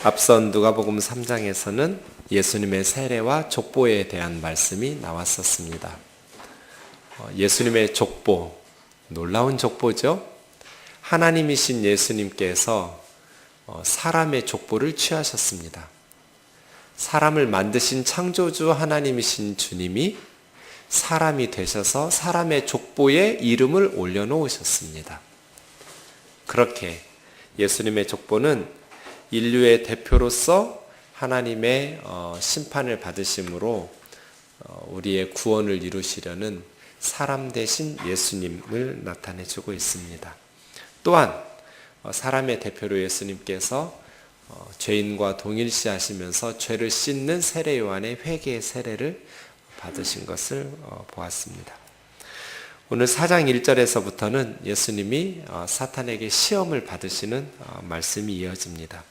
앞선 누가복음 3장에서는 예수님의 세례와 족보에 대한 말씀이 나왔었습니다. 예수님의 족보, 놀라운 족보죠. 하나님이신 예수님께서 사람의 족보를 취하셨습니다. 사람을 만드신 창조주 하나님이신 주님이 사람이 되셔서 사람의 족보에 이름을 올려놓으셨습니다. 그렇게 예수님의 족보는 인류의 대표로서 하나님의 심판을 받으심으로 우리의 구원을 이루시려는 사람 대신 예수님을 나타내주고 있습니다. 또한 사람의 대표로 예수님께서 죄인과 동일시하시면서 죄를 씻는 세례 요한의 회개의 세례를 받으신 것을 보았습니다. 오늘 4장 1절에서부터는 예수님이 사탄에게 시험을 받으시는 말씀이 이어집니다.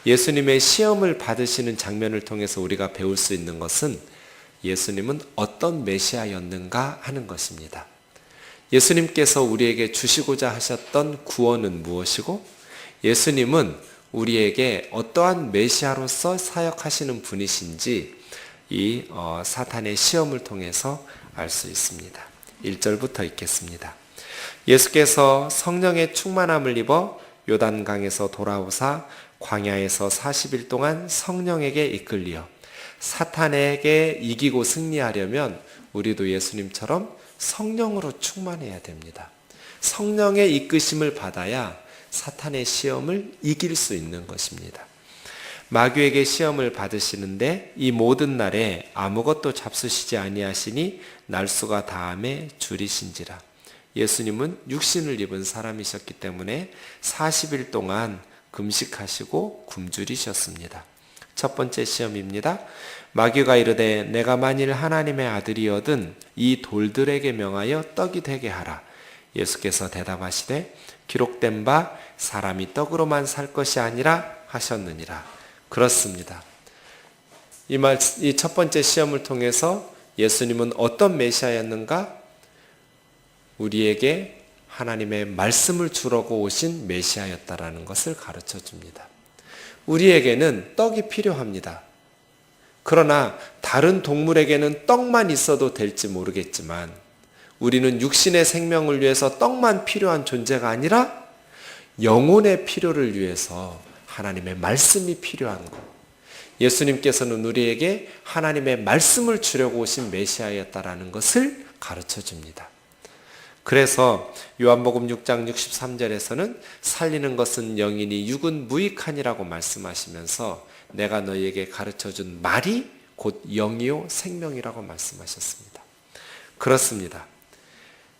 예수님의 시험을 받으시는 장면을 통해서 우리가 배울 수 있는 것은 예수님은 어떤 메시아였는가 하는 것입니다. 예수님께서 우리에게 주시고자 하셨던 구원은 무엇이고 예수님은 우리에게 어떠한 메시아로서 사역하시는 분이신지 이 사탄의 시험을 통해서 알 수 있습니다. 1절부터 읽겠습니다. 예수께서 성령의 충만함을 입어 요단강에서 돌아오사 광야에서 40일 동안 성령에게 이끌리어 사탄에게 이기고 승리하려면 우리도 예수님처럼 성령으로 충만해야 됩니다. 성령의 이끄심을 받아야 사탄의 시험을 이길 수 있는 것입니다. 마귀에게 시험을 받으시는데 이 모든 날에 아무것도 잡수시지 아니하시니 날수가 다함에 줄이신지라. 예수님은 육신을 입은 사람이셨기 때문에 40일 동안 금식하시고 굶주리셨습니다. 첫 번째 시험입니다. 마귀가 이르되 내가 만일 하나님의 아들이거든 이 돌들에게 명하여 떡이 되게 하라. 예수께서 대답하시되 기록된 바 사람이 떡으로만 살 것이 아니라 하셨느니라. 그렇습니다. 이 첫 번째 시험을 통해서 예수님은 어떤 메시아였는가? 우리에게 하나님의 말씀을 주려고 오신 메시아였다라는 것을 가르쳐 줍니다. 우리에게는 떡이 필요합니다. 그러나 다른 동물에게는 떡만 있어도 될지 모르겠지만 우리는 육신의 생명을 위해서 떡만 필요한 존재가 아니라 영혼의 필요를 위해서 하나님의 말씀이 필요한 것. 예수님께서는 우리에게 하나님의 말씀을 주려고 오신 메시아였다라는 것을 가르쳐 줍니다. 그래서 요한복음 6장 63절에서는 살리는 것은 영이니 육은 무익하니라고 말씀하시면서 내가 너희에게 가르쳐준 말이 곧 영이요 생명이라고 말씀하셨습니다. 그렇습니다.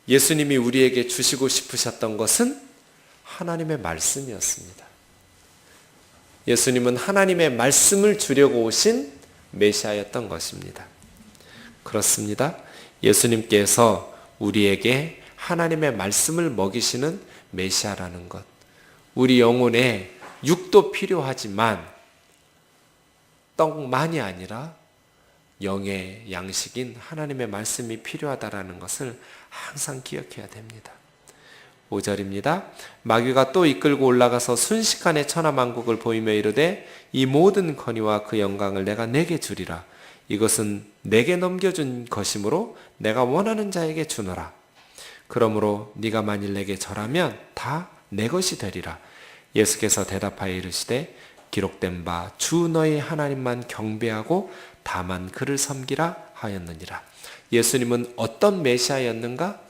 예수님이 우리에게 주시고 싶으셨던 것은 하나님의 말씀이었습니다. 예수님은 하나님의 말씀을 주려고 오신 메시아였던 것입니다. 그렇습니다. 예수님께서 우리에게 하나님의 말씀을 먹이시는 메시아라는 것. 우리 영혼에 육도 필요하지만 떡만이 아니라 영의 양식인 하나님의 말씀이 필요하다라는 것을 항상 기억해야 됩니다. 5절입니다. 마귀가 또 이끌고 올라가서 순식간에 천하만국을 보이며 이르되 이 모든 권위와 그 영광을 내가 내게 주리라. 이것은 내게 넘겨준 것이므로 내가 원하는 자에게 주노라. 그러므로 네가 만일 내게 절하면 다 내 것이 되리라. 예수께서 대답하여 이르시되 기록된 바 주 너희 하나님만 경배하고 다만 그를 섬기라 하였느니라. 예수님은 어떤 메시아였는가?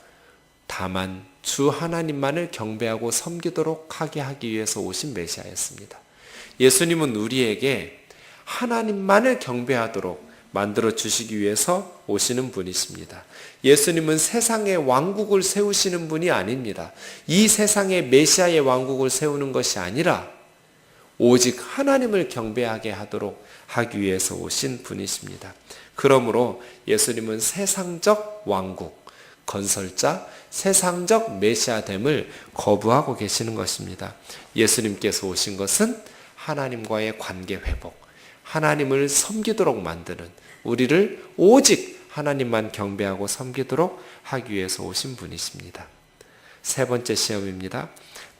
다만 주 하나님만을 경배하고 섬기도록 하게 하기 위해서 오신 메시아였습니다. 예수님은 우리에게 하나님만을 경배하도록 만들어 주시기 위해서 오시는 분이십니다. 예수님은 세상의 왕국을 세우시는 분이 아닙니다. 이 세상의 메시아의 왕국을 세우는 것이 아니라 오직 하나님을 경배하게 하도록 하기 위해서 오신 분이십니다. 그러므로 예수님은 세상적 왕국, 건설자, 세상적 메시아됨을 거부하고 계시는 것입니다. 예수님께서 오신 것은 하나님과의 관계 회복, 하나님을 섬기도록 만드는, 우리를 오직 하나님만 경배하고 섬기도록 하기 위해서 오신 분이십니다. 세 번째 시험입니다.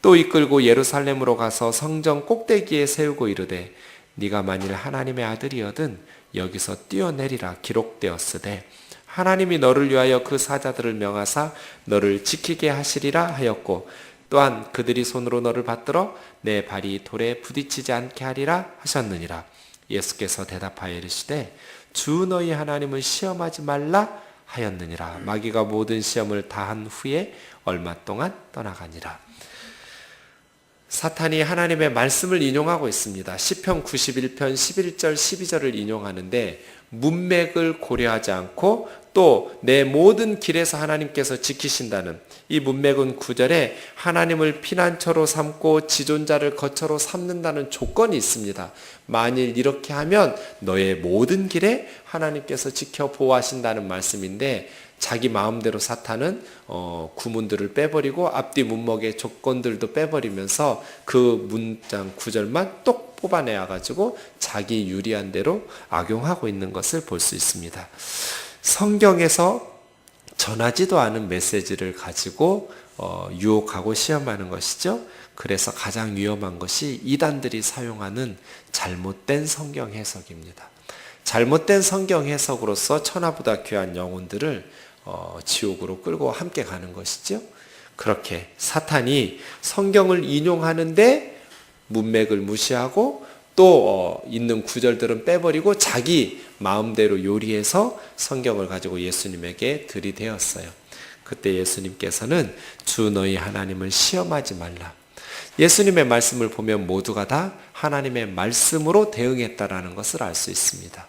또 이끌고 예루살렘으로 가서 성전 꼭대기에 세우고 이르되 네가 만일 하나님의 아들이거든 여기서 뛰어내리라 기록되었으되 하나님이 너를 위하여 그 사자들을 명하사 너를 지키게 하시리라 하였고 또한 그들이 손으로 너를 받들어 내 발이 돌에 부딪히지 않게 하리라 하셨느니라. 예수께서 대답하여 이르시되 주 너희 하나님을 시험하지 말라 하였느니라. 마귀가 모든 시험을 다한 후에 얼마 동안 떠나가니라. 사탄이 하나님의 말씀을 인용하고 있습니다. 시편 91편 11절 12절을 인용하는데 문맥을 고려하지 않고 또 내 모든 길에서 하나님께서 지키신다는 이 문맥은 9절에 하나님을 피난처로 삼고 지존자를 거처로 삼는다는 조건이 있습니다. 만일 이렇게 하면 너의 모든 길에 하나님께서 지켜 보호하신다는 말씀인데 자기 마음대로 사탄은 구문들을 빼버리고 앞뒤 문맥의 조건들도 빼버리면서 그 문장 9절만 똑 뽑아내가지고 자기 유리한 대로 악용하고 있는 것을 볼 수 있습니다. 성경에서 전하지도 않은 메시지를 가지고 유혹하고 시험하는 것이죠. 그래서 가장 위험한 것이 이단들이 사용하는 잘못된 성경 해석입니다. 잘못된 성경 해석으로서 천하보다 귀한 영혼들을 지옥으로 끌고 함께 가는 것이죠. 그렇게 사탄이 성경을 인용하는데 문맥을 무시하고 또 있는 구절들은 빼버리고 자기 마음대로 요리해서 성경을 가지고 예수님에게 들이대었어요. 그때 예수님께서는 주 너희 하나님을 시험하지 말라. 예수님의 말씀을 보면 모두가 다 하나님의 말씀으로 대응했다라는 것을 알 수 있습니다.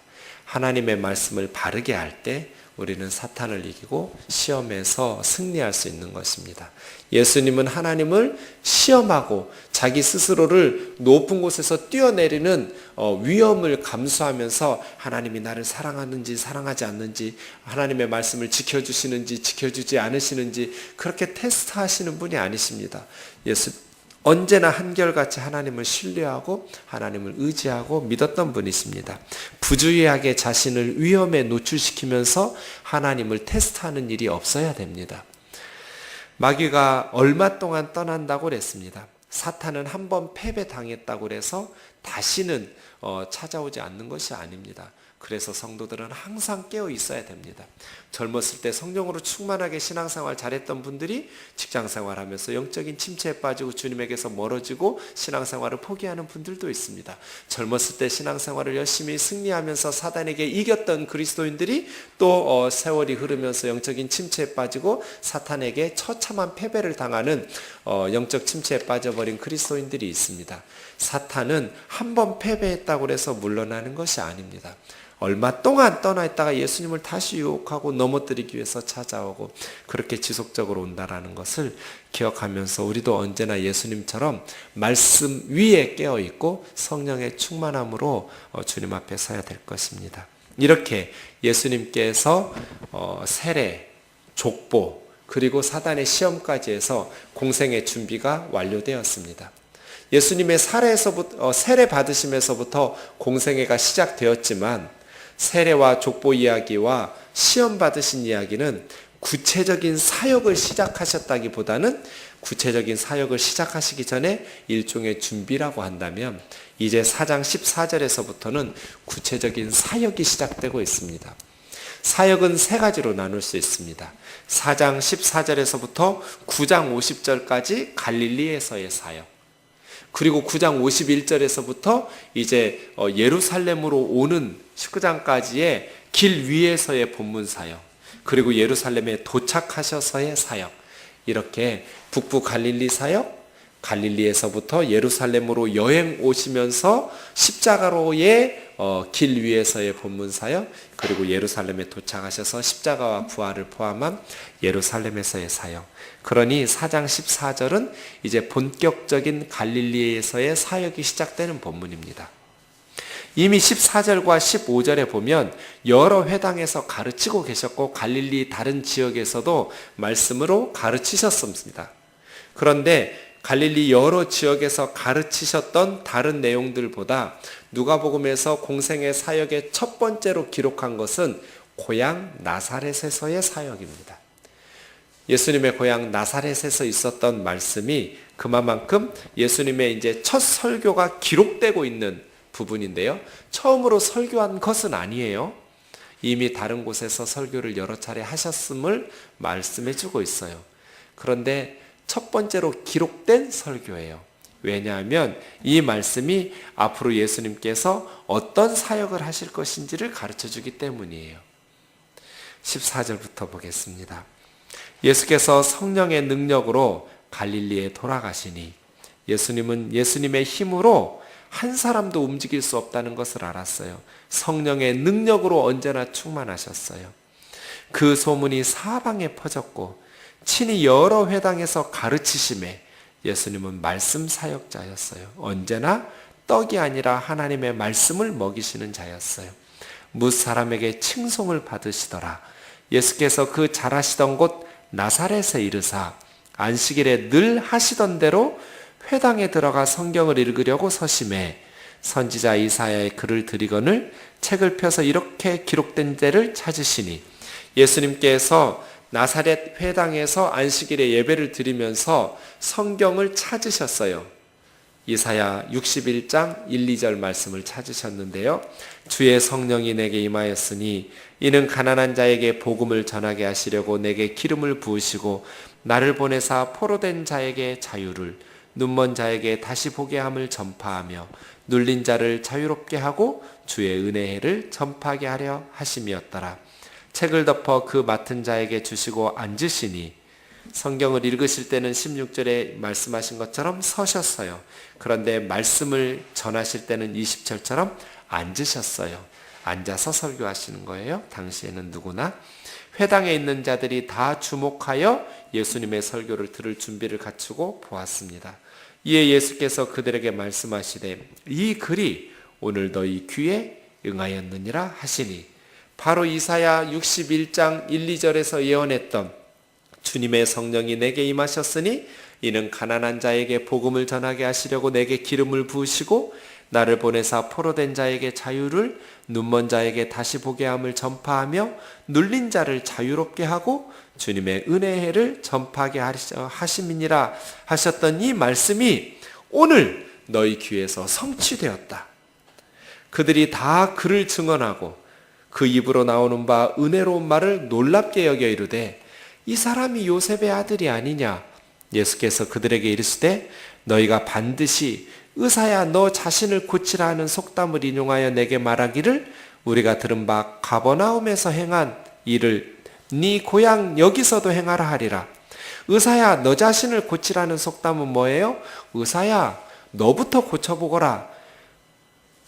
하나님의 말씀을 바르게 할 때 우리는 사탄을 이기고 시험에서 승리할 수 있는 것입니다. 예수님은 하나님을 시험하고 자기 스스로를 높은 곳에서 뛰어내리는 위험을 감수하면서 하나님이 나를 사랑하는지 사랑하지 않는지, 하나님의 말씀을 지켜주시는지 지켜주지 않으시는지 그렇게 테스트하시는 분이 아니십니다. 언제나 한결같이 하나님을 신뢰하고 하나님을 의지하고 믿었던 분이십니다. 부주의하게 자신을 위험에 노출시키면서 하나님을 테스트하는 일이 없어야 됩니다. 마귀가 얼마 동안 떠난다고 그랬습니다. 사탄은 한번 패배당했다고 그래서 다시는 찾아오지 않는 것이 아닙니다. 그래서 성도들은 항상 깨어 있어야 됩니다. 젊었을 때 성령으로 충만하게 신앙생활 잘했던 분들이 직장생활하면서 영적인 침체에 빠지고 주님에게서 멀어지고 신앙생활을 포기하는 분들도 있습니다. 젊었을 때 신앙생활을 열심히 승리하면서 사단에게 이겼던 그리스도인들이 또 세월이 흐르면서 영적인 침체에 빠지고 사탄에게 처참한 패배를 당하는 영적 침체에 빠져버린 그리스도인들이 있습니다. 사탄은 한번 패배했다고 해서 물러나는 것이 아닙니다. 얼마 동안 떠나 있다가 예수님을 다시 유혹하고 넘어뜨리기 위해서 찾아오고 그렇게 지속적으로 온다라는 것을 기억하면서 우리도 언제나 예수님처럼 말씀 위에 깨어있고 성령의 충만함으로 주님 앞에 서야 될 것입니다. 이렇게 예수님께서 세례, 족보 그리고 사단의 시험까지 해서 공생의 준비가 완료되었습니다. 예수님의 세례 받으시면서부터 공생애가 시작되었지만 세례와 족보 이야기와 시험 받으신 이야기는 구체적인 사역을 시작하셨다기보다는 구체적인 사역을 시작하시기 전에 일종의 준비라고 한다면 이제 4장 14절에서부터는 구체적인 사역이 시작되고 있습니다. 사역은 세 가지로 나눌 수 있습니다. 4장 14절에서부터 9장 50절까지 갈릴리에서의 사역, 그리고 9장 51절에서부터 이제 예루살렘으로 오는 19장까지의 길 위에서의 본문 사역, 그리고 예루살렘에 도착하셔서의 사역, 이렇게 북부 갈릴리 사역, 갈릴리에서부터 예루살렘으로 여행 오시면서 십자가로의 길 위에서의 본문 사역, 그리고 예루살렘에 도착하셔서 십자가와 부활을 포함한 예루살렘에서의 사역. 그러니 4장 14절은 이제 본격적인 갈릴리에서의 사역이 시작되는 본문입니다. 이미 14절과 15절에 보면 여러 회당에서 가르치고 계셨고 갈릴리 다른 지역에서도 말씀으로 가르치셨습니다. 그런데 갈릴리 여러 지역에서 가르치셨던 다른 내용들보다 누가복음에서 공생의 사역의 첫 번째로 기록한 것은 고향 나사렛에서의 사역입니다. 예수님의 고향 나사렛에서 있었던 말씀이 그만큼 예수님의 이제 첫 설교가 기록되고 있는 부분인데요. 처음으로 설교한 것은 아니에요. 이미 다른 곳에서 설교를 여러 차례 하셨음을 말씀해 주고 있어요. 그런데 첫 번째로 기록된 설교예요. 왜냐하면 이 말씀이 앞으로 예수님께서 어떤 사역을 하실 것인지를 가르쳐 주기 때문이에요. 14절부터 보겠습니다. 예수께서 성령의 능력으로 갈릴리에 돌아가시니 예수님은 예수님의 힘으로 한 사람도 움직일 수 없다는 것을 알았어요. 성령의 능력으로 언제나 충만하셨어요. 그 소문이 사방에 퍼졌고 친히 여러 회당에서 가르치심에 예수님은 말씀 사역자였어요. 언제나 떡이 아니라 하나님의 말씀을 먹이시는 자였어요. 무사람에게 칭송을 받으시더라. 예수께서 그 잘하시던 곳 나사렛에 이르사 안식일에 늘 하시던 대로 회당에 들어가 성경을 읽으려고 서심해 선지자 이사야의 글을 들이거늘 책을 펴서 이렇게 기록된 데를 찾으시니 예수님께서 나사렛 회당에서 안식일에 예배를 드리면서 성경을 찾으셨어요. 이사야 61장 1, 2절 말씀을 찾으셨는데요. 주의 성령이 내게 임하였으니 이는 가난한 자에게 복음을 전하게 하시려고 내게 기름을 부으시고 나를 보내사 포로된 자에게 자유를 눈먼 자에게 다시 보게 함을 전파하며 눌린 자를 자유롭게 하고 주의 은혜를 전파하게 하려 하심이었더라. 책을 덮어 그 맡은 자에게 주시고 앉으시니 성경을 읽으실 때는 16절에 말씀하신 것처럼 서셨어요. 그런데 말씀을 전하실 때는 20절처럼 앉으셨어요. 앉아서 설교하시는 거예요. 당시에는 누구나. 회당에 있는 자들이 다 주목하여 예수님의 설교를 들을 준비를 갖추고 보았습니다. 이에 예수께서 그들에게 말씀하시되 이 글이 오늘 너희 귀에 응하였느니라 하시니 바로 이사야 61장 1, 2절에서 예언했던 주님의 성령이 내게 임하셨으니 이는 가난한 자에게 복음을 전하게 하시려고 내게 기름을 부으시고 나를 보내사 포로된 자에게 자유를 눈먼 자에게 다시 보게 함을 전파하며 눌린 자를 자유롭게 하고 주님의 은혜를 전파하게 하심이니라 하셨던 이 말씀이 오늘 너희 귀에서 성취되었다. 그들이 다 그를 증언하고 그 입으로 나오는 바 은혜로운 말을 놀랍게 여겨 이르되 이 사람이 요셉의 아들이 아니냐. 예수께서 그들에게 이르시되 너희가 반드시 의사야 너 자신을 고치라 하는 속담을 인용하여 내게 말하기를 우리가 들은 바 가버나움에서 행한 일을 네 고향 여기서도 행하라 하리라. 의사야 너 자신을 고치라는 속담은 뭐예요? 의사야 너부터 고쳐보거라.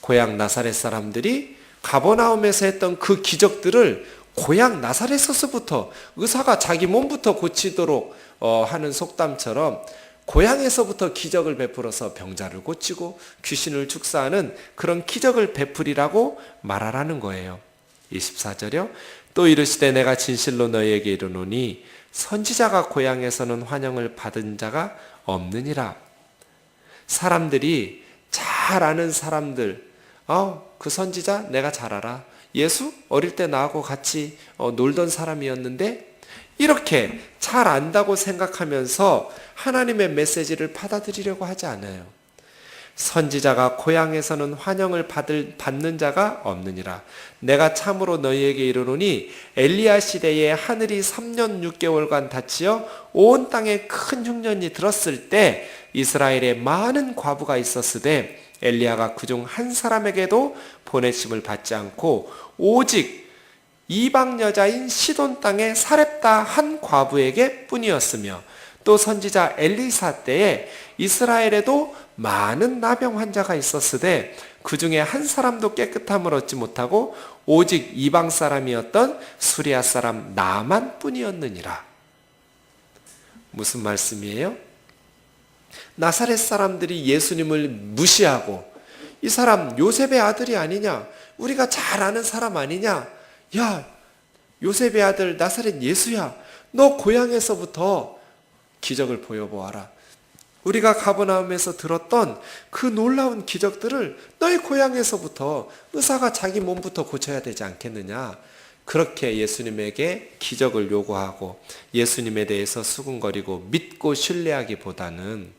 고향 나사렛 사람들이 가버나움에서 했던 그 기적들을 고향 나사렛에서부터 의사가 자기 몸부터 고치도록 하는 속담처럼 고향에서부터 기적을 베풀어서 병자를 고치고 귀신을 축사하는 그런 기적을 베풀이라고 말하라는 거예요. 24절이요. 또 이르시되 내가 진실로 너희에게 이르노니 선지자가 고향에서는 환영을 받은 자가 없느니라. 사람들이 잘 아는 사람들, 그 선지자 내가 잘 알아. 예수 어릴 때 나하고 같이 놀던 사람이었는데 이렇게 잘 안다고 생각하면서 하나님의 메시지를 받아들이려고 하지 않아요. 선지자가 고향에서는 환영을 받는 자가 없느니라. 내가 참으로 너희에게 이르노니 엘리야 시대에 하늘이 3년 6개월간 닫히어 온 땅에 큰 흉년이 들었을 때 이스라엘에 많은 과부가 있었으되 엘리야가 그중 한 사람에게도 보내심을 받지 않고 오직 이방 여자인 시돈 땅의 사렙다 한 과부에게 뿐이었으며 또 선지자 엘리사 때에 이스라엘에도 많은 나병 환자가 있었으되 그 중에 한 사람도 깨끗함을 얻지 못하고 오직 이방 사람이었던 수리아 사람 나만 뿐이었느니라. 무슨 말씀이에요? 나사렛 사람들이 예수님을 무시하고 이 사람 요셉의 아들이 아니냐? 우리가 잘 아는 사람 아니냐? 야, 요셉의 아들 나사렛 예수야. 너 고향에서부터 기적을 보여보아라. 우리가 가버나움에서 들었던 그 놀라운 기적들을 너희 고향에서부터 의사가 자기 몸부터 고쳐야 되지 않겠느냐. 그렇게 예수님에게 기적을 요구하고 예수님에 대해서 수군거리고 믿고 신뢰하기보다는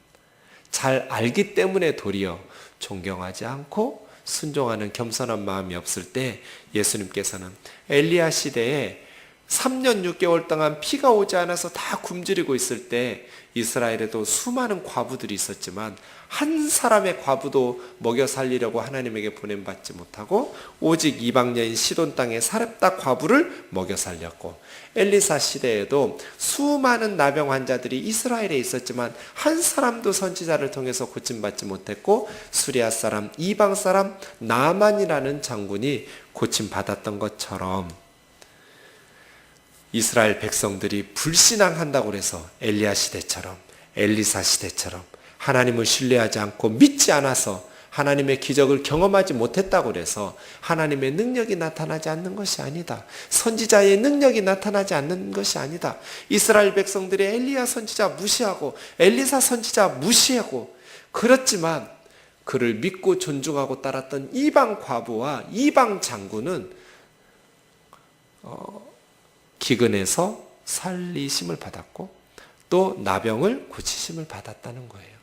잘 알기 때문에 도리어 존경하지 않고 순종하는 겸손한 마음이 없을 때 예수님께서는 엘리야 시대에 3년 6개월 동안 비가 오지 않아서 다 굶주리고 있을 때 이스라엘에도 수많은 과부들이 있었지만 한 사람의 과부도 먹여 살리려고 하나님에게 보냄받지 못하고 오직 이방 여인 시돈 땅의 사렙다 과부를 먹여 살렸고, 엘리사 시대에도 수많은 나병 환자들이 이스라엘에 있었지만 한 사람도 선지자를 통해서 고침받지 못했고, 수리아 사람, 이방 사람 나만이라는 장군이 고침받았던 것처럼 이스라엘 백성들이 불신앙한다고 해서 엘리야 시대처럼, 엘리사 시대처럼 하나님을 신뢰하지 않고 믿지 않아서 하나님의 기적을 경험하지 못했다고 해서 하나님의 능력이 나타나지 않는 것이 아니다. 선지자의 능력이 나타나지 않는 것이 아니다. 이스라엘 백성들이 엘리야 선지자 무시하고 엘리사 선지자 무시하고, 그렇지만 그를 믿고 존중하고 따랐던 이방 과부와 이방 장군은 기근에서 살리심을 받았고 또 나병을 고치심을 받았다는 거예요.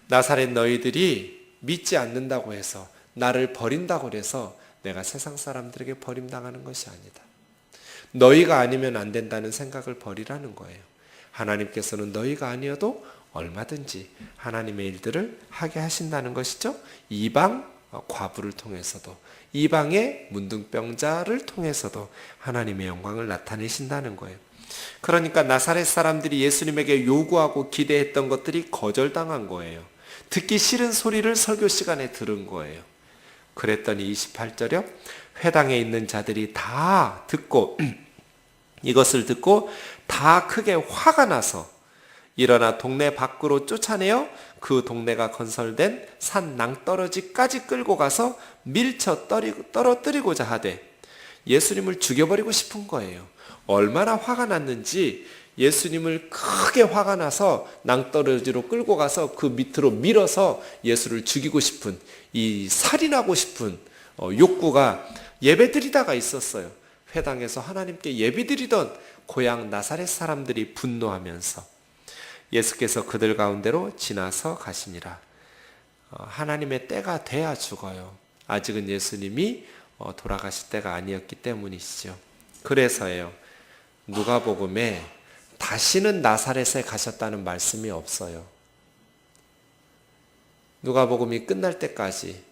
나사렛 너희들이 믿지 않는다고 해서, 나를 버린다고 해서 내가 세상 사람들에게 버림당하는 것이 아니다. 너희가 아니면 안 된다는 생각을 버리라는 거예요. 하나님께서는 너희가 아니어도 얼마든지 하나님의 일들을 하게 하신다는 것이죠. 이방 과부를 통해서도, 이방의 문둥병자를 통해서도 하나님의 영광을 나타내신다는 거예요. 그러니까 나사렛 사람들이 예수님에게 요구하고 기대했던 것들이 거절당한 거예요. 듣기 싫은 소리를 설교 시간에 들은 거예요. 그랬더니 28절에 회당에 있는 자들이 다 듣고 이것을 듣고 다 크게 화가 나서 일어나 동네 밖으로 쫓아내어 그 동네가 건설된 산 낭떠러지까지 끌고 가서 밀쳐 떨어뜨리고자 하되, 예수님을 죽여버리고 싶은 거예요. 얼마나 화가 났는지 예수님을 크게 화가 나서 낭떠러지로 끌고 가서 그 밑으로 밀어서 예수를 죽이고 싶은, 이 살인하고 싶은 욕구가 예배드리다가 있었어요. 회당에서 하나님께 예배드리던 고향 나사렛 사람들이 분노하면서 예수께서 그들 가운데로 지나서 가시니라. 하나님의 때가 돼야 죽어요. 아직은 예수님이 돌아가실 때가 아니었기 때문이시죠. 그래서예요. 누가복음에 다시는 나사렛에 가셨다는 말씀이 없어요. 누가복음이 끝날 때까지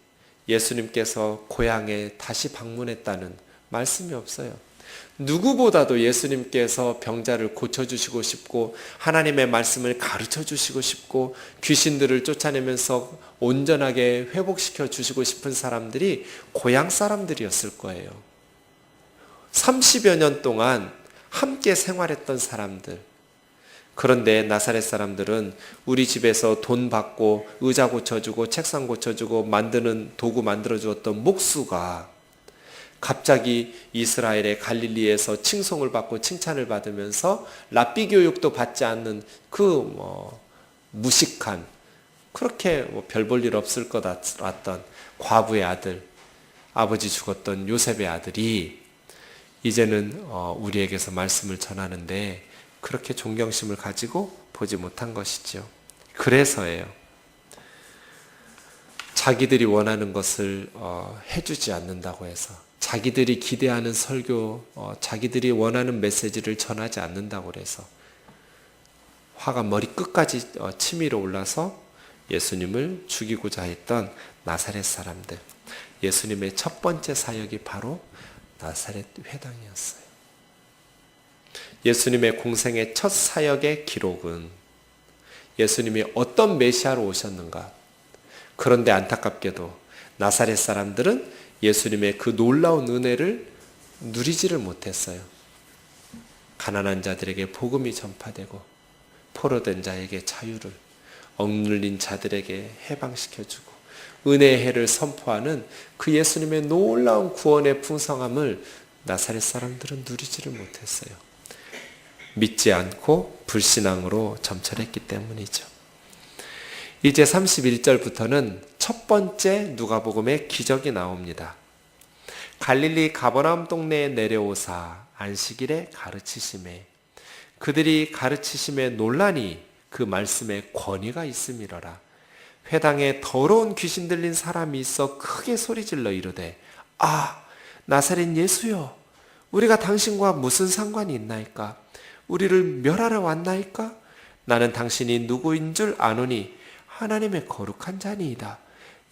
예수님께서 고향에 다시 방문했다는 말씀이 없어요. 누구보다도 예수님께서 병자를 고쳐주시고 싶고 하나님의 말씀을 가르쳐 주시고 싶고 귀신들을 쫓아내면서 온전하게 회복시켜 주시고 싶은 사람들이 고향 사람들이었을 거예요. 30여 년 동안 함께 생활했던 사람들. 그런데 나사렛 사람들은 우리 집에서 돈 받고 의자 고쳐주고 책상 고쳐주고 만드는 도구 만들어주었던 목수가 갑자기 이스라엘의 갈릴리에서 칭송을 받고 칭찬을 받으면서 랍비 교육도 받지 않는 그 무식한, 그렇게 별 볼 일 없을 것 같던 과부의 아들, 아버지 죽었던 요셉의 아들이 이제는 우리에게서 말씀을 전하는데 그렇게 존경심을 가지고 보지 못한 것이죠. 그래서예요. 자기들이 원하는 것을 해주지 않는다고 해서, 자기들이 기대하는 설교, 자기들이 원하는 메시지를 전하지 않는다고 해서 화가 머리 끝까지 치밀어 올라서 예수님을 죽이고자 했던 나사렛 사람들. 예수님의 첫 번째 사역이 바로 나사렛 회당이었어요. 예수님의 공생의 첫 사역의 기록은 예수님이 어떤 메시아로 오셨는가. 그런데 안타깝게도 나사렛 사람들은 예수님의 그 놀라운 은혜를 누리지를 못했어요. 가난한 자들에게 복음이 전파되고 포로된 자에게 자유를, 억눌린 자들에게 해방시켜주고 은혜의 해를 선포하는 그 예수님의 놀라운 구원의 풍성함을 나사렛 사람들은 누리지를 못했어요. 믿지 않고 불신앙으로 점철했기 때문이죠. 이제 31절부터는 첫 번째 누가복음의 기적이 나옵니다. 갈릴리 가버나움 동네에 내려오사 안식일에 가르치심에, 그들이 가르치심에 논란이 그 말씀에 권위가 있음이러라. 회당에 더러운 귀신 들린 사람이 있어 크게 소리질러 이르되 아 나사렛 예수여 우리가 당신과 무슨 상관이 있나이까? 우리를 멸하러 왔나이까? 나는 당신이 누구인 줄 아노니 하나님의 거룩한 자니이다.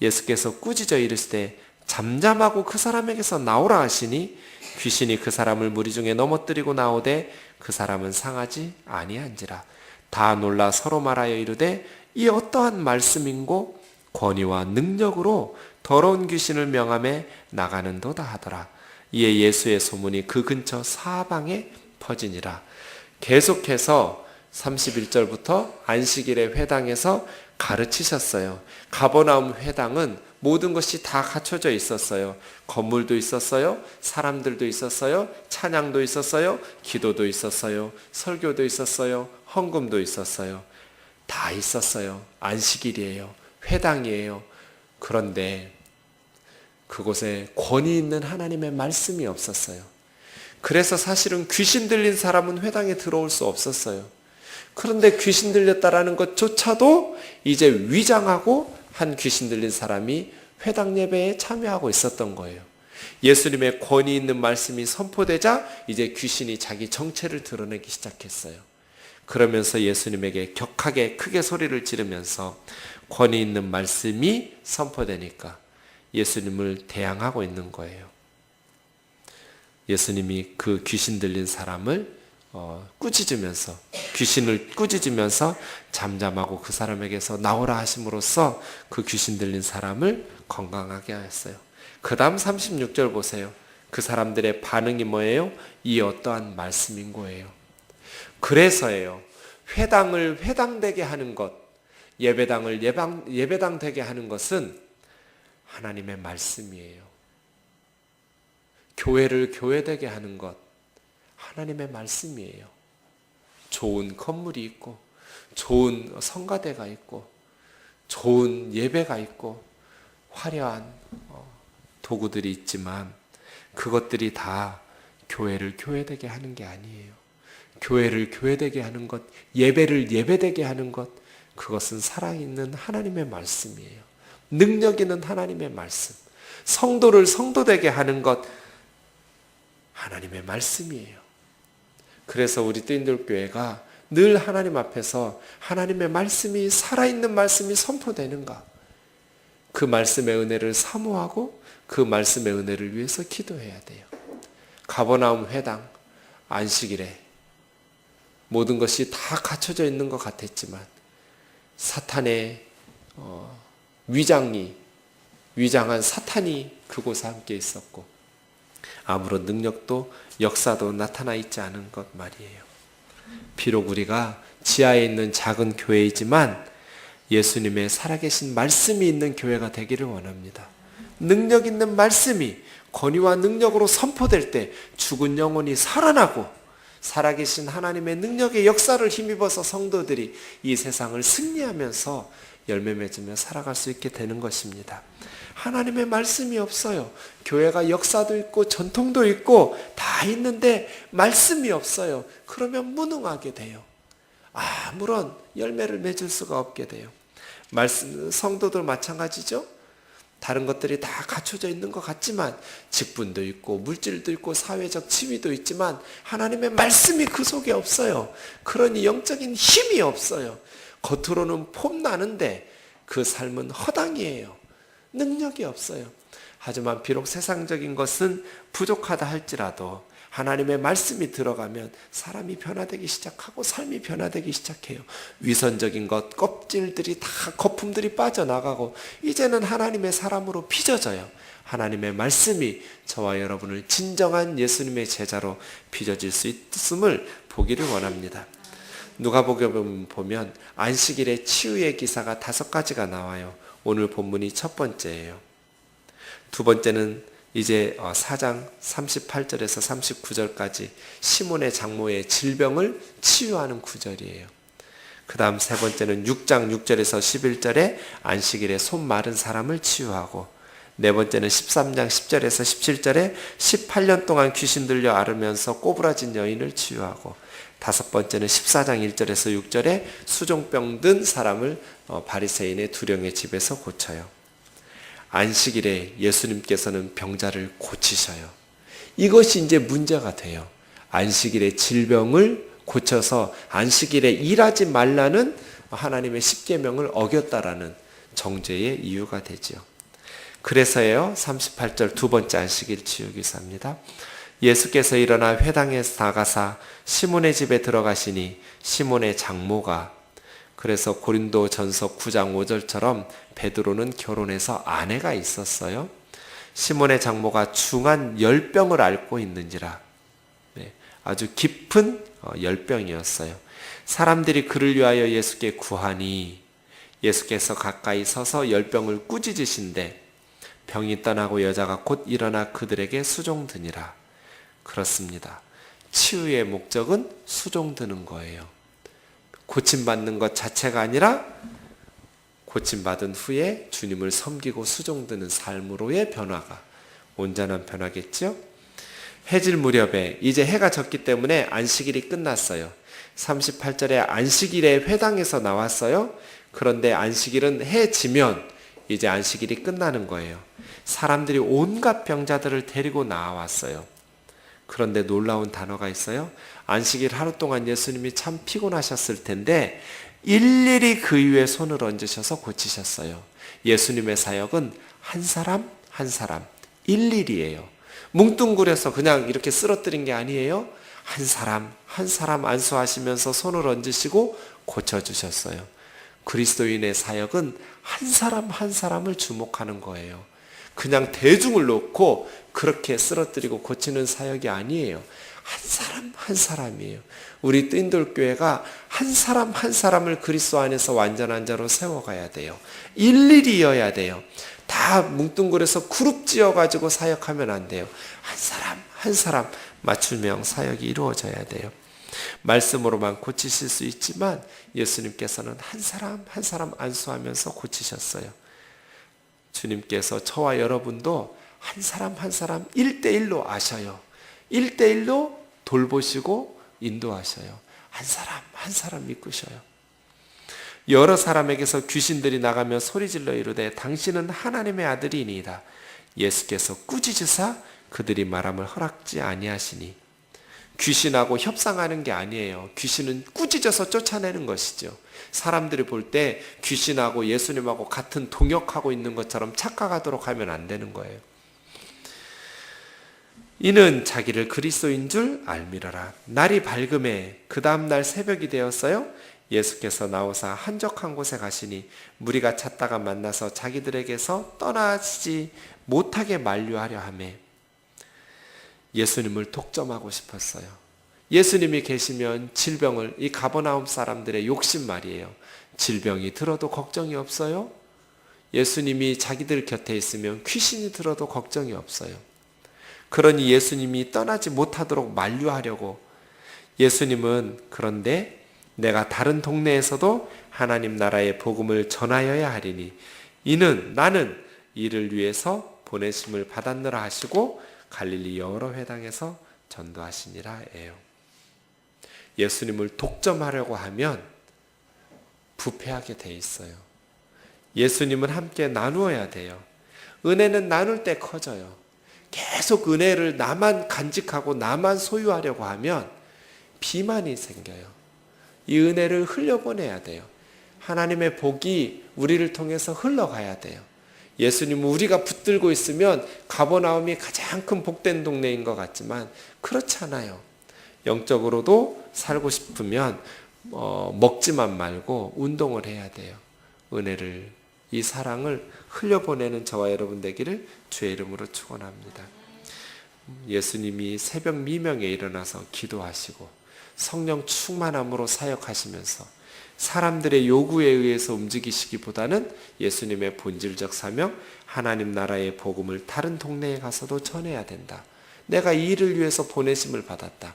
예수께서 꾸짖어 이르시되 잠잠하고 그 사람에게서 나오라 하시니 귀신이 그 사람을 무리 중에 넘어뜨리고 나오되 그 사람은 상하지 아니한지라. 다 놀라 서로 말하여 이르되 이 어떠한 말씀인고 권위와 능력으로 더러운 귀신을 명함에 나가는도다 하더라. 이에 예수의 소문이 그 근처 사방에 퍼지니라. 계속해서 31절부터 안식일의 회당에서 가르치셨어요. 가버나움 회당은 모든 것이 다 갖춰져 있었어요. 건물도 있었어요. 사람들도 있었어요. 찬양도 있었어요. 기도도 있었어요. 설교도 있었어요. 헌금도 있었어요. 다 있었어요. 안식일이에요. 회당이에요. 그런데 그곳에 권위 있는 하나님의 말씀이 없었어요. 그래서 사실은 귀신 들린 사람은 회당에 들어올 수 없었어요. 그런데 귀신 들렸다라는 것조차도 이제 위장하고 한 귀신 들린 사람이 회당 예배에 참여하고 있었던 거예요. 예수님의 권위 있는 말씀이 선포되자 이제 귀신이 자기 정체를 드러내기 시작했어요. 그러면서 예수님에게 격하게 크게 소리를 지르면서 권위 있는 말씀이 선포되니까 예수님을 대항하고 있는 거예요. 예수님이 그 귀신 들린 사람을 꾸짖으면서 귀신을 꾸짖으면서 잠잠하고 그 사람에게서 나오라 하심으로써 그 귀신 들린 사람을 건강하게 하였어요. 그 다음 36절 보세요. 그 사람들의 반응이 뭐예요? 이 어떠한 말씀인 거예요. 그래서예요. 회당을 회당되게 하는 것, 예배당을 예배당 되게 하는 것은 하나님의 말씀이에요. 교회를 교회되게 하는 것, 하나님의 말씀이에요. 좋은 건물이 있고, 좋은 성가대가 있고, 좋은 예배가 있고, 화려한 도구들이 있지만 그것들이 다 교회를 교회되게 하는 게 아니에요. 교회를 교회되게 하는 것, 예배를 예배되게 하는 것, 그것은 살아있는 하나님의 말씀이에요. 능력 있는 하나님의 말씀, 성도를 성도되게 하는 것, 하나님의 말씀이에요. 그래서 우리 뜨인돌교회가 늘 하나님 앞에서 하나님의 말씀이 살아있는 말씀이 선포되는가, 그 말씀의 은혜를 사모하고 그 말씀의 은혜를 위해서 기도해야 돼요. 가버나움 회당 안식일에 모든 것이 다 갖춰져 있는 것 같았지만 사탄의 위장한 사탄이 그곳에 함께 있었고 아무런 능력도 역사도 나타나 있지 않은 것 말이에요. 비록 우리가 지하에 있는 작은 교회이지만 예수님의 살아계신 말씀이 있는 교회가 되기를 원합니다. 능력 있는 말씀이 권위와 능력으로 선포될 때 죽은 영혼이 살아나고 살아계신 하나님의 능력의 역사를 힘입어서 성도들이 이 세상을 승리하면서 열매 맺으며 살아갈 수 있게 되는 것입니다. 하나님의 말씀이 없어요. 교회가 역사도 있고 전통도 있고 다 있는데 말씀이 없어요. 그러면 무능하게 돼요. 아무런 열매를 맺을 수가 없게 돼요. 성도들 마찬가지죠. 다른 것들이 다 갖춰져 있는 것 같지만 직분도 있고 물질도 있고 사회적 지위도 있지만 하나님의 말씀이 그 속에 없어요. 그러니 영적인 힘이 없어요. 겉으로는 폼나는데 그 삶은 허당이에요. 능력이 없어요. 하지만 비록 세상적인 것은 부족하다 할지라도 하나님의 말씀이 들어가면 사람이 변화되기 시작하고 삶이 변화되기 시작해요. 위선적인 것, 껍질들이 다 거품들이 빠져나가고 이제는 하나님의 사람으로 빚어져요. 하나님의 말씀이 저와 여러분을 진정한 예수님의 제자로 빚어질 수 있음을 보기를 원합니다. 누가복음 보면 안식일의 치유의 기사가 5가지가 나와요. 오늘 본문이 첫 번째예요. 두 번째는 이제 4장 38절에서 39절까지 시몬의 장모의 질병을 치유하는 구절이에요. 그 다음 세 번째는 6장 6절에서 11절에 안식일에 손 마른 사람을 치유하고, 네 번째는 13장 10절에서 17절에 18년 동안 귀신 들려 앓으면서 꼬부라진 여인을 치유하고, 다섯 번째는 14장 1절에서 6절에 수종병 든 사람을 바리새인의 두령의 집에서 고쳐요. 안식일에 예수님께서는 병자를 고치셔요. 이것이 이제 문제가 돼요. 안식일에 질병을 고쳐서 안식일에 일하지 말라는 하나님의 십계명을 어겼다라는 정죄의 이유가 되죠. 그래서요 38절 두 번째 안식일 지우기사입니다. 예수께서 일어나 회당에 나가사 시몬의 집에 들어가시니 시몬의 장모가, 그래서 고린도 전서 9장 5절처럼 베드로는 결혼해서 아내가 있었어요. 시몬의 장모가 중한 열병을 앓고 있는지라. 아주 깊은 열병이었어요. 사람들이 그를 위하여 예수께 구하니 예수께서 가까이 서서 열병을 꾸짖으신데 병이 떠나고 여자가 곧 일어나 그들에게 수종드니라. 그렇습니다. 치유의 목적은 수종드는 거예요. 고침받는 것 자체가 아니라 고침받은 후에 주님을 섬기고 수종드는 삶으로의 변화가 온전한 변화겠죠. 해질 무렵에 이제 해가 졌기 때문에 안식일이 끝났어요. 38절에 안식일에 회당에서 나왔어요. 그런데 안식일은 해 지면 이제 안식일이 끝나는 거예요. 사람들이 온갖 병자들을 데리고 나왔어요. 그런데 놀라운 단어가 있어요. 안식일 하루 동안 예수님이 참 피곤하셨을 텐데 일일이 그 위에 손을 얹으셔서 고치셨어요. 예수님의 사역은 한 사람 한 사람 일일이에요. 뭉뚱그려서 그냥 이렇게 쓰러뜨린 게 아니에요. 한 사람 한 사람 안수하시면서 손을 얹으시고 고쳐주셨어요. 그리스도인의 사역은 한 사람 한 사람을 주목하는 거예요. 그냥 대중을 놓고 그렇게 쓰러뜨리고 고치는 사역이 아니에요. 한 사람 한 사람이에요. 우리 뜨인돌교회가 한 사람 한 사람을 그리스도 안에서 완전한 자로 세워가야 돼요. 일일이어야 돼요. 다 뭉뚱그려서 그룹 지어가지고 사역하면 안 돼요. 한 사람 한 사람 맞춤형 사역이 이루어져야 돼요. 말씀으로만 고치실 수 있지만 예수님께서는 한 사람 한 사람 안수하면서 고치셨어요. 주님께서 저와 여러분도 한 사람 한 사람 1대1로 아셔요. 1대1로 돌보시고 인도하셔요. 한 사람 한 사람 이끄셔요. 여러 사람에게서 귀신들이 나가며 소리질러 이르되 당신은 하나님의 아들이니이다. 예수께서 꾸짖으사 그들이 말함을 허락지 아니하시니. 귀신하고 협상하는 게 아니에요. 귀신은 꾸짖어서 쫓아내는 것이죠. 사람들이 볼 때 귀신하고 예수님하고 같은 동역하고 있는 것처럼 착각하도록 하면 안 되는 거예요. 이는 자기를 그리스도인 줄 알미러라. 날이 밝음에 그 다음날 새벽이 되었어요. 예수께서 나오사 한적한 곳에 가시니 무리가 찾다가 만나서 자기들에게서 떠나지 못하게 만류하려 하매 예수님을 독점하고 싶었어요. 예수님이 계시면 질병을, 이 가버나움 사람들의 욕심 말이에요. 질병이 들어도 걱정이 없어요. 예수님이 자기들 곁에 있으면 귀신이 들어도 걱정이 없어요. 그러니 예수님이 떠나지 못하도록 만류하려고. 예수님은 그런데 내가 다른 동네에서도 하나님 나라의 복음을 전하여야 하리니 이는 나는 이를 위해서 보내심을 받았느라 하시고 갈릴리 여러 회당에서 전도하시니라 해요. 예수님을 독점하려고 하면 부패하게 돼 있어요. 예수님은 함께 나누어야 돼요. 은혜는 나눌 때 커져요. 계속 은혜를 나만 간직하고 나만 소유하려고 하면 비만이 생겨요. 이 은혜를 흘려보내야 돼요. 하나님의 복이 우리를 통해서 흘러가야 돼요. 예수님은 우리가 붙들고 있으면 가버나움이 가장 큰 복된 동네인 것 같지만 그렇지 않아요. 영적으로도 살고 싶으면 먹지만 말고 운동을 해야 돼요. 은혜를, 이 사랑을 흘려보내는 저와 여러분 되기를 주의 이름으로 축원합니다. 예수님이 새벽 미명에 일어나서 기도하시고 성령 충만함으로 사역하시면서 사람들의 요구에 의해서 움직이시기보다는 예수님의 본질적 사명, 하나님 나라의 복음을 다른 동네에 가서도 전해야 된다. 내가 이 일을 위해서 보내심을 받았다.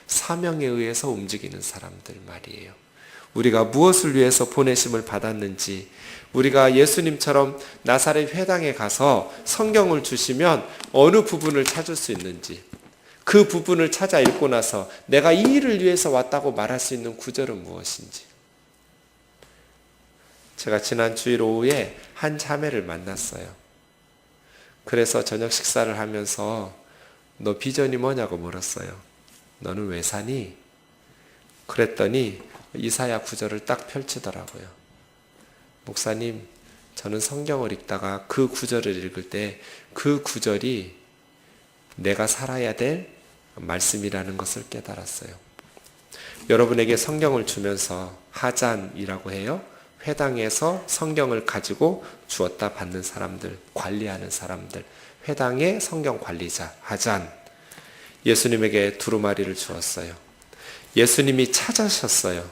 사명에 의해서 움직이는 사람들 말이에요. 우리가 무엇을 위해서 보내심을 받았는지, 우리가 예수님처럼 나사렛 회당에 가서 성경을 주시면 어느 부분을 찾을 수 있는지, 그 부분을 찾아 읽고 나서 내가 이 일을 위해서 왔다고 말할 수 있는 구절은 무엇인지. 제가 지난 주일 오후에 한 자매를 만났어요. 그래서 저녁 식사를 하면서 너 비전이 뭐냐고 물었어요. 너는 왜 사니? 그랬더니 이사야 9절을 딱 펼치더라고요. 목사님, 저는 성경을 읽다가 그 9절을 읽을 때 그 9절이 내가 살아야 될 말씀이라는 것을 깨달았어요. 여러분에게 성경을 주면서 하잔이라고 해요. 회당에서 성경을 가지고 주었다 받는 사람들, 관리하는 사람들, 회당의 성경 관리자, 하잔. 예수님에게 두루마리를 주었어요. 예수님이 찾으셨어요.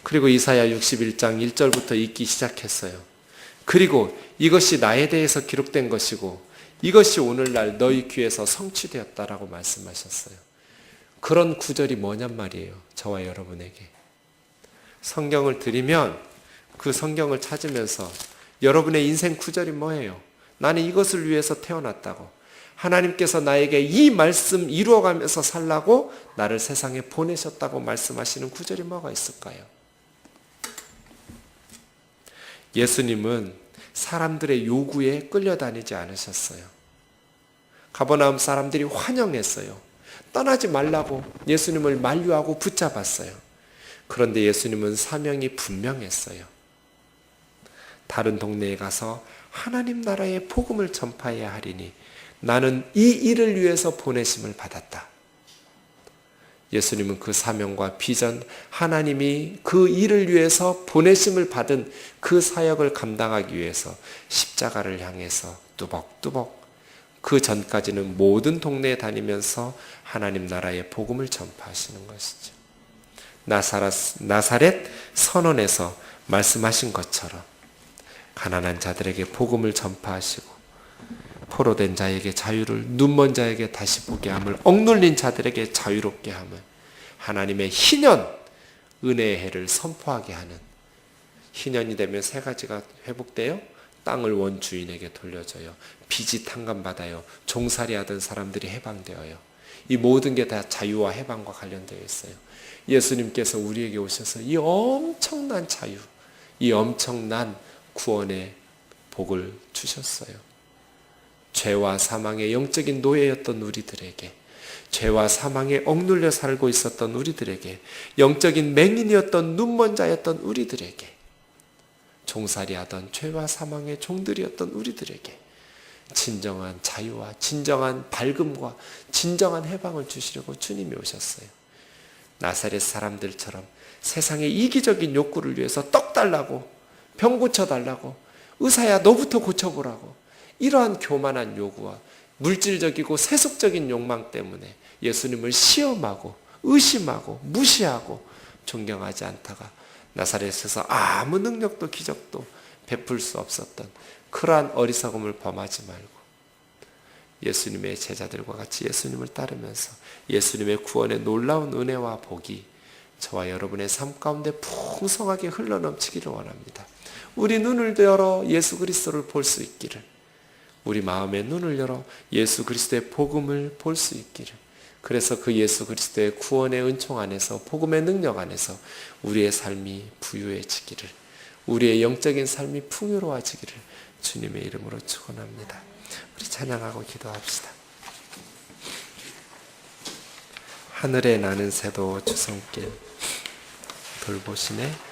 그리고 이사야 61장 1절부터 읽기 시작했어요. 그리고 이것이 나에 대해서 기록된 것이고 이것이 오늘날 너희 귀에서 성취되었다라고 말씀하셨어요. 그런 구절이 뭐냔 말이에요. 저와 여러분에게. 성경을 드리면 그 성경을 찾으면서 여러분의 인생 구절이 뭐예요? 나는 이것을 위해서 태어났다고. 하나님께서 나에게 이 말씀 이루어가면서 살라고 나를 세상에 보내셨다고 말씀하시는 구절이 뭐가 있을까요? 예수님은 사람들의 요구에 끌려다니지 않으셨어요. 가버나움 사람들이 환영했어요. 떠나지 말라고 예수님을 만류하고 붙잡았어요. 그런데 예수님은 사명이 분명했어요. 다른 동네에 가서 하나님 나라의 복음을 전파해야 하리니 나는 이 일을 위해서 보내심을 받았다. 예수님은 그 사명과 비전, 하나님이 그 일을 위해서 보내심을 받은 그 사역을 감당하기 위해서 십자가를 향해서 뚜벅뚜벅 그 전까지는 모든 동네에 다니면서 하나님 나라의 복음을 전파하시는 것이죠. 나사렛 선언에서 말씀하신 것처럼 가난한 자들에게 복음을 전파하시고 포로된 자에게 자유를, 눈먼 자에게 다시 보게 함을, 억눌린 자들에게 자유롭게 함을, 하나님의 희년, 은혜의 해를 선포하게 하는, 희년이 되면 세 가지가 회복돼요. 땅을 원주인에게 돌려줘요. 빚이 탕감받아요. 종살이 하던 사람들이 해방되어요. 이 모든 게 다 자유와 해방과 관련되어 있어요. 예수님께서 우리에게 오셔서 이 엄청난 자유, 이 엄청난 구원의 복을 주셨어요. 죄와 사망의 영적인 노예였던 우리들에게, 죄와 사망에 억눌려 살고 있었던 우리들에게, 영적인 맹인이었던 눈먼 자였던 우리들에게, 종살이하던 죄와 사망의 종들이었던 우리들에게 진정한 자유와 진정한 밝음과 진정한 해방을 주시려고 주님이 오셨어요. 나사렛 사람들처럼 세상의 이기적인 욕구를 위해서 떡 달라고, 병 고쳐달라고, 의사야 너부터 고쳐보라고, 이러한 교만한 요구와 물질적이고 세속적인 욕망 때문에 예수님을 시험하고 의심하고 무시하고 존경하지 않다가 나사렛에서 아무 능력도 기적도 베풀 수 없었던 그러한 어리석음을 범하지 말고 예수님의 제자들과 같이 예수님을 따르면서 예수님의 구원의 놀라운 은혜와 복이 저와 여러분의 삶 가운데 풍성하게 흘러넘치기를 원합니다. 우리 눈을 열어 예수 그리스도를 볼 수 있기를, 우리 마음의 눈을 열어 예수 그리스도의 복음을 볼 수 있기를, 그래서 그 예수 그리스도의 구원의 은총 안에서, 복음의 능력 안에서 우리의 삶이 부유해지기를, 우리의 영적인 삶이 풍요로워지기를 주님의 이름으로 축원합니다. 우리 찬양하고 기도합시다. 하늘에 나는 새도 주성길 돌보시네.